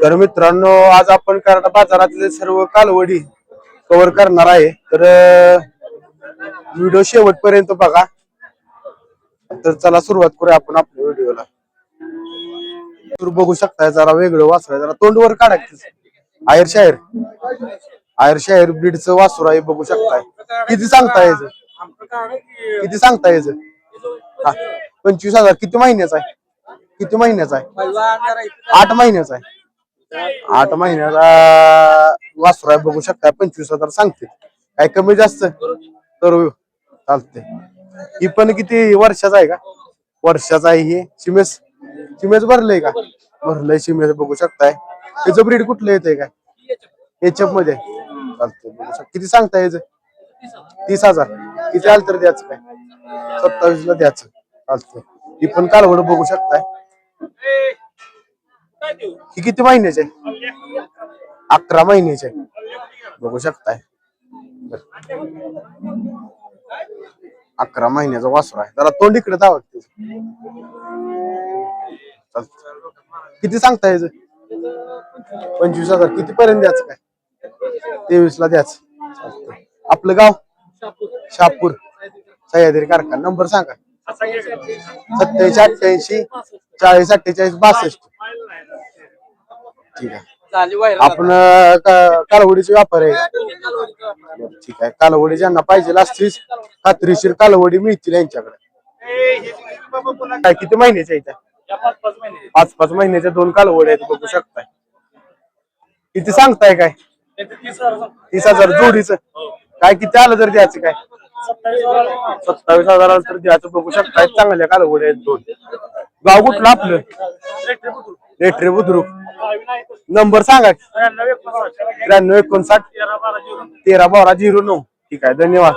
तर मित्रांनो आज आपण कराड बाजारातले सर्व कालवडी कव्हर करणार आहे। तर व्हिडिओ शेवटपर्यंत बघा। तर चला सुरुवात करूया आपण आपल्या व्हिडिओला। तर बघू शकताय जरा वेगळं वासरू आहे, जरा तोंडवर काढायचं। आयर शायर ब्रीडचं वासरू आहे, बघू शकताय। किती सांगताय याचं? किती सांगताय याचं? 25,000। किती महिन्याचा आहे? किती महिन्याचा आहे? 8 महिन्याचा आहे। 8 महिन्याचा वासरू आहे, बघू शकता। 25,000 सांगते। काय कमी जास्त करू चालते। ही पण किती वर्षाचा आहे का? वर्षाचा आहे। ही चिमेस चिमेस भरलंय का? भरलंय चिमेस, बघू शकताय। त्याचं ब्रीड कुठलं येतंय काय? एचएफ मध्ये चालते, बघू शकता। किती सांगताय याचं? 30,000। किती आलं तर द्यायचं काय? 27 ला द्यायचं चालतंय। ही पण कालवड बघू शकताय। ही किती महिन्याचे आहे? 11 महिन्याचे आहे, बघू शकताय। 11 महिन्याचा वासरू आहे। जरा तोंड इकडे दावत। किती सांगताय याचं? 25,000। किती पर्यंत द्यायचं काय? 23 ला द्यायचं। आपलं गाव शहापूर सह्याद्री कारखाना। नंबर सांगा। 8788 40 48 62। ठीक आहे। आपण कालवडीचे व्यापार आहे। ठीक आहे। कालवडी ज्यांना पाहिजे असतील खात्रीशीर कालवडी मिळतील यांच्याकडे। काय किती महिन्याच्या आहेत? 5-5 महिन्याच्या 2 कालवडी आहेत, बघू शकताय। किती सांगताय काय? 30,000 जोडीचं। काय किती आलं तर द्यायचं काय? 27,000 तर द्यायचं, बघू शकताय। चांगल्या कालवडी आहेत 2। गाव कुठलं आपलं? रेटरे बुद्रुक। नंबर सांगा। 9359 131209। ठीक आहे, धन्यवाद।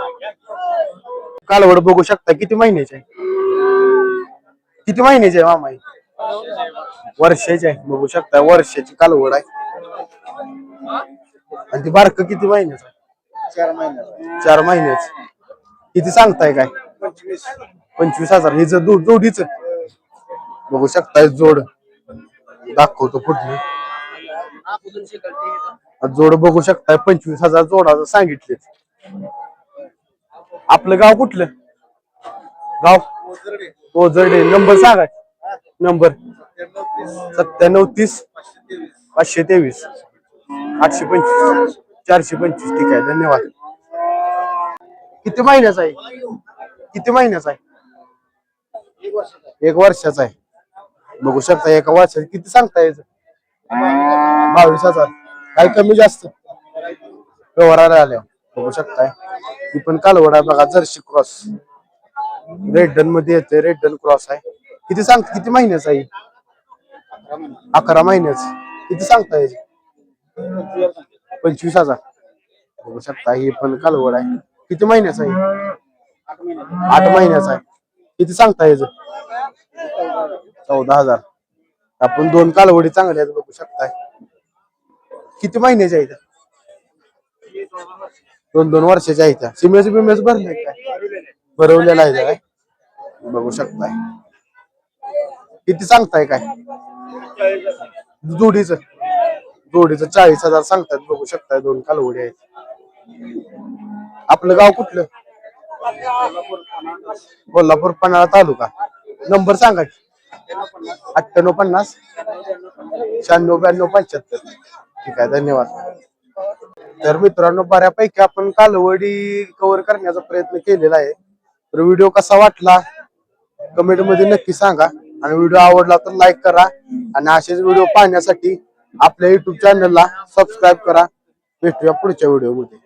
कालवड बघू शकता। किती महिन्याचे आहे? किती महिन्याचे आहे मामा? वर्षाचे आहे, बघू शकता। वर्षाची कालवड आहे। आणि ती बारक किती महिन्याचं? 4 महिन्याचं। किती सांगताय काय? 25,000। हिच जोडीच बघू शकताय। जोड दाखवतो पुढे। जोड बघू शकताय। 25,000 जोडाचं सांगितले। आपलं गाव कुठलं? गाव ओझरडे। नंबर सांगा। नंबर 9730 523 825 425। ठीक आहे, धन्यवाद। किती महिन्याचा आहे? किती महिन्याचा आहे? 1 वर्षाचा आहे, बघू शकता। 1 वर्षाचा। किती सांगताय? 22,000। काही कमी जास्त व्यवहाराला आल्या, बघू शकताय। ही पण कालवड आहे बघा, जर्सी क्रॉस रेड डन मध्ये येते। रेड डन क्रॉस आहे। किती किती महिन्याचा आहे? 11 महिन्याच। किती सांगताय? 25,000, बघू शकता। ही पण कालवड आहे। किती महिन्याचा आहे? 8 महिन्याचा आहे। किती सांगताय? 14,000। आपण 2 कालवडी चांगल्या आहेत, बघू शकताय। किती महिन्याच्या आहेत? 2-2 वर्षाच्या आहेत। सिमेज बिमेज भरले काय? भरवलेला आहे काय? बघू शकताय। किती सांगताय काय? जोडीचं 40,000 सांगतात, बघू शकताय। 2 कालवडी आहेत। आपलं गाव कुठलं? कोल्हापूर पन्हाळा तालुका। नंबर सांगा। 9850 9692 75। ठीक आहे, धन्यवाद। तर मित्रांनो बऱ्यापैकी आपण कालवडी कव्हर करण्याचा प्रयत्न केलेला आहे। तर व्हिडिओ कसा वाटला कमेंट मध्ये नक्की सांगा। आणि व्हिडिओ आवडला तर लाईक करा। आणि असेच व्हिडिओ पाहण्यासाठी आपल्या YouTube चॅनलला सबस्क्राईब करा। भेटूया पुढच्या व्हिडिओ मध्ये।